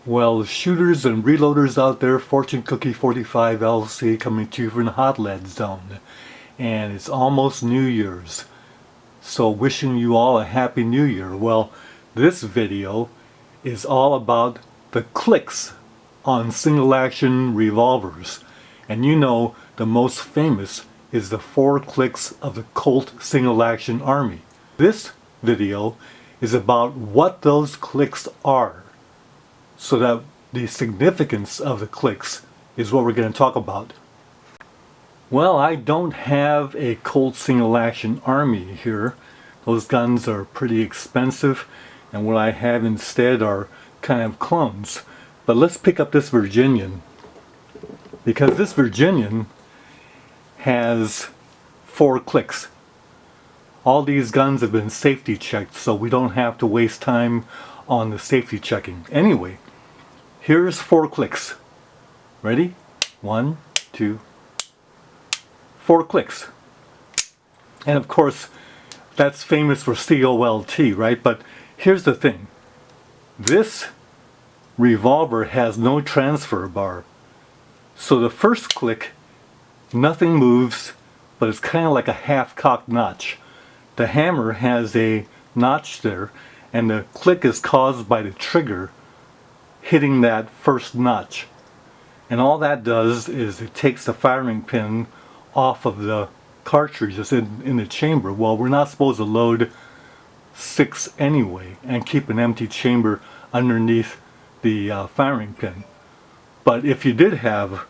Well, shooters and reloaders out there, Fortune Cookie 45 LC coming to you from the Hot Lead Zone. And it's almost New Year's. So wishing you all a Happy New Year. Well, this video is all about the clicks on single action revolvers. And you know the most famous is the 4 clicks of the Colt single action army. This video is about what those clicks are, so that the significance of the clicks is what we're going to talk about. Well, I don't have a Colt single action army here. Those guns are pretty expensive, and what I have instead are kind of clones. But let's pick up this Virginian, because this Virginian has 4 clicks. All these guns have been safety checked, so we don't have to waste time on the safety checking. Anyway, here's 4 clicks. Ready? 1, 2, 4 clicks. And of course, that's famous for COLT, right? But here's the thing. This revolver has no transfer bar. So the first click, nothing moves, but it's kind of like a half-cocked notch. The hammer has a notch there, and the click is caused by the trigger hitting that first notch. And all that does is it takes the firing pin off of the cartridge that's in the chamber. Well, we're not supposed to load 6 anyway and keep an empty chamber underneath the firing pin. But if you did have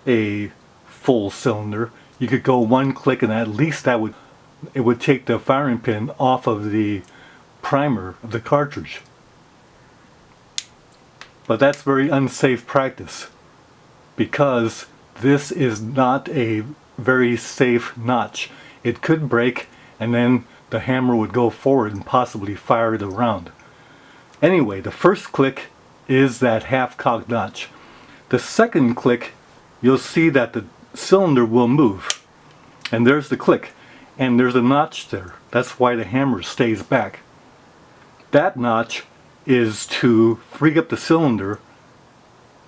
a full cylinder, you could go 1 click, and at least it would take the firing pin off of the primer of the cartridge. But that's very unsafe practice, because this is not a very safe notch. It could break, and then the hammer would go forward and possibly fire the round. Anyway, the first click is that half-cocked notch. The second click, you'll see that the cylinder will move. And there's the click. And there's a notch there. That's why the hammer stays back. That notch is to free up the cylinder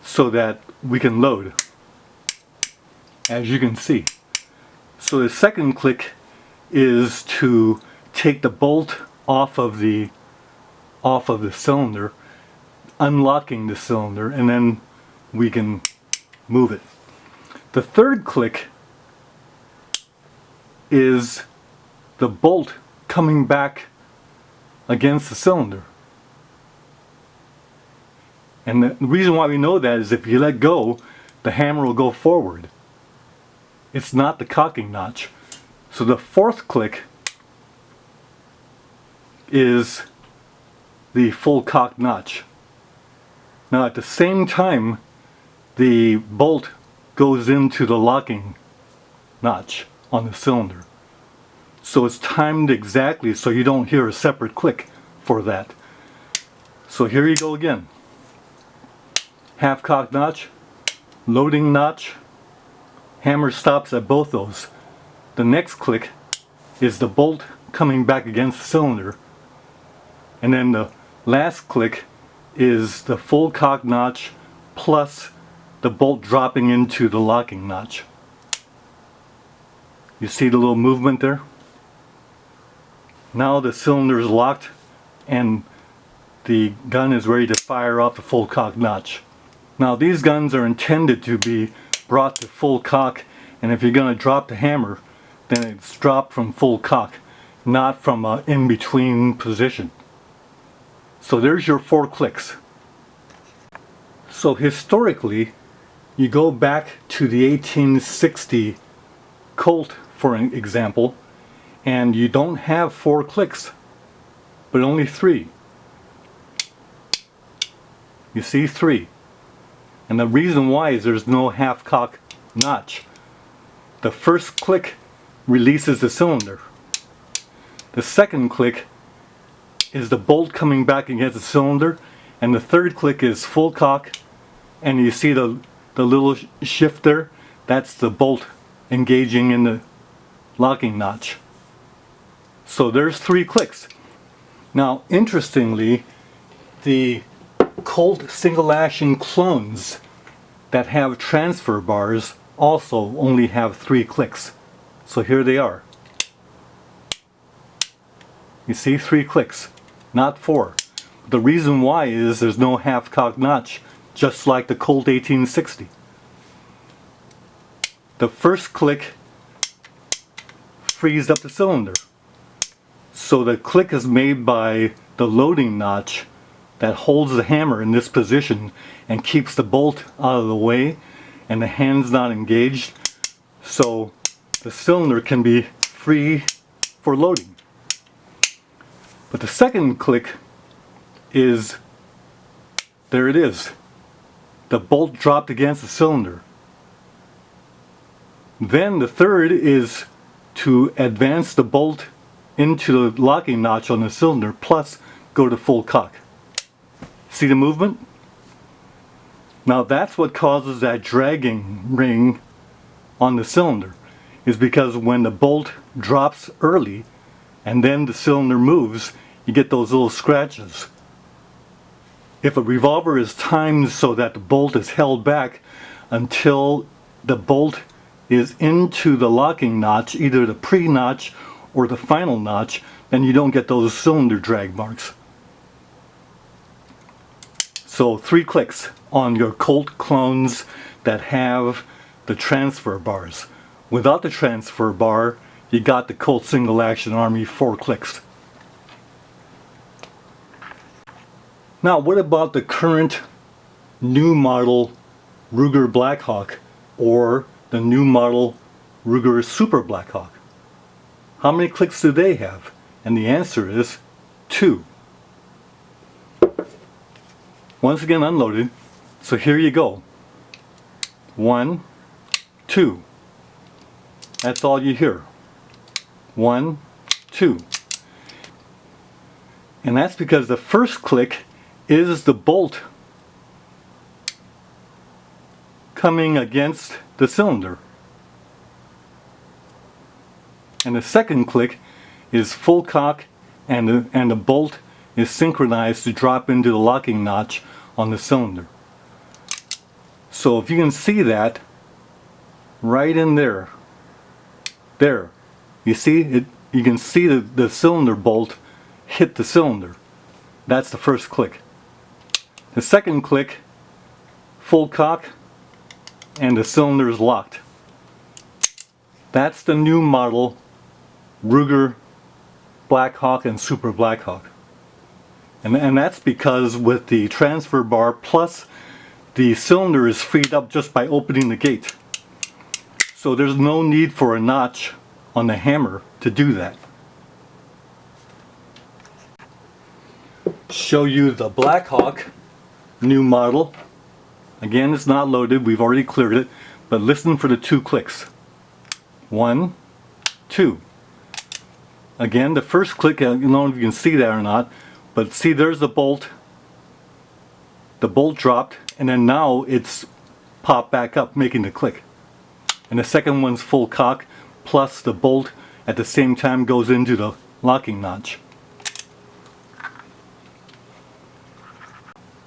so that we can load, as you can see. So the second click is to take the bolt off of the cylinder, unlocking the cylinder, and then we can move it. The third click is the bolt coming back against the cylinder. And the reason why we know that is if you let go, the hammer will go forward. It's not the cocking notch. So the fourth click is the full cock notch. Now at the same time, the bolt goes into the locking notch on the cylinder. So it's timed exactly so you don't hear a separate click for that. So here you go again. Half-cocked notch, loading notch, hammer stops at both those. The next click is the bolt coming back against the cylinder, and then the last click is the full cock notch plus the bolt dropping into the locking notch. You see the little movement there? Now the cylinder is locked and the gun is ready to fire off the full cock notch. Now these guns are intended to be brought to full cock, and if you're going to drop the hammer, then it's dropped from full cock, not from an in-between position. So there's your 4 clicks. So historically, you go back to the 1860 Colt, for an example, and you don't have 4 clicks, but only 3. You see, 3. And the reason why is there's no half-cock notch. The first click releases the cylinder. The second click is the bolt coming back against the cylinder, and the third click is full cock, and you see the little shift there? That's the bolt engaging in the locking notch. So there's 3 clicks. Now interestingly, the Colt single action clones that have transfer bars also only have 3 clicks. So here they are. You see, 3 clicks, not 4. The reason why is there's no half-cock notch, just like the Colt 1860. The first click frees up the cylinder. So the click is made by the loading notch that holds the hammer in this position and keeps the bolt out of the way and the hand's not engaged, so the cylinder can be free for loading. But the second click is, there it is, the bolt dropped against the cylinder. Then the third is to advance the bolt into the locking notch on the cylinder plus go to full cock. See the movement? Now that's what causes that dragging ring on the cylinder, is because when the bolt drops early and then the cylinder moves, you get those little scratches. If a revolver is timed so that the bolt is held back until the bolt is into the locking notch, either the pre-notch or the final notch, then you don't get those cylinder drag marks. So 3 clicks on your Colt clones that have the transfer bars. Without the transfer bar, you got the Colt single action Army 4 clicks. Now what about the current new model Ruger Blackhawk or the new model Ruger Super Blackhawk? How many clicks do they have? And the answer is 2. Once again unloaded, so here you go. 1, 2. That's all you hear. 1, 2. And that's because the first click is the bolt coming against the cylinder. And the second click is full cock and the bolt is synchronized to drop into the locking notch on the cylinder. So if you can see that right in there, you see it, you can see the cylinder bolt hit the cylinder. That's the first click. The second click, full cock, and the cylinder is locked. That's the new model Ruger Blackhawk and Super Blackhawk. And that's because with the transfer bar plus the cylinder is freed up just by opening the gate. So there's no need for a notch on the hammer to do that. Show you the Blackhawk new model. Again, it's not loaded, we've already cleared it, but listen for the 2 clicks. 1, 2. Again, the first click, I don't know if you can see that or not, but see, there's the bolt. The bolt dropped, and then now it's popped back up, making the click. And the second one's full cock, plus the bolt at the same time goes into the locking notch.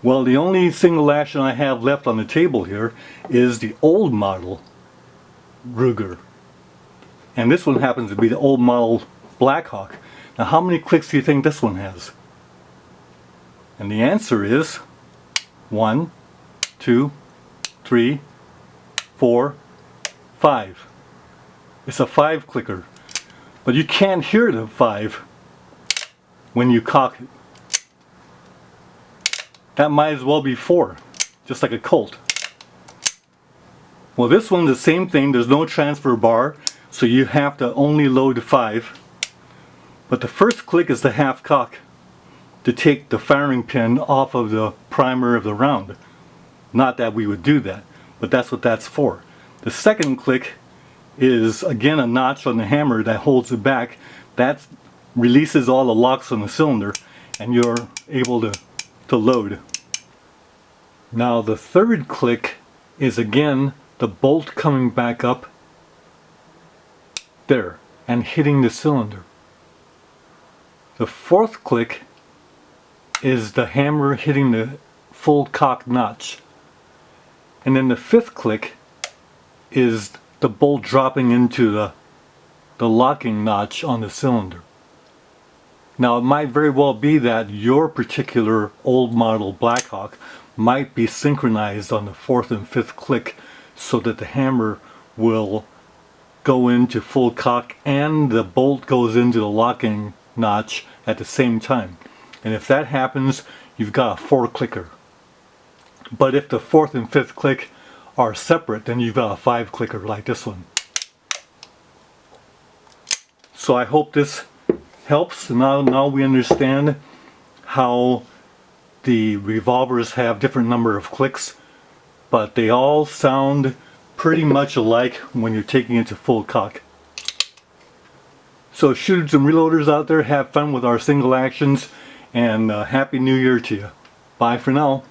Well, the only single action I have left on the table here is the old model Ruger. And this one happens to be the old model Blackhawk. Now how many clicks do you think this one has? And the answer is 1, 2, 3, 4, 5. It's a 5 clicker. But you can't hear the 5 when you cock it. That might as well be 4, just like a Colt. Well, this one's the same thing. There's no transfer bar, so you have to only load 5. But the first click is the half cock to take the firing pin off of the primer of the round. Not that we would do that, but that's what that's for. The second click is again a notch on the hammer that holds it back. That releases all the locks on the cylinder and you're able to load. Now the third click is again the bolt coming back up there and hitting the cylinder. The fourth click is the hammer hitting the full cock notch. And then the fifth click is the bolt dropping into the locking notch on the cylinder. Now it might very well be that your particular old model Blackhawk might be synchronized on the fourth and fifth click so that the hammer will go into full cock and the bolt goes into the locking notch at the same time. And if that happens, you've got a 4-clicker. But if the fourth and fifth click are separate, then you've got a 5-clicker like this one. So I hope this helps. Now we understand how the revolvers have different number of clicks, but they all sound pretty much alike when you're taking it to full cock. So shooters and reloaders out there, have fun with our single actions, and Happy New Year to you. Bye for now.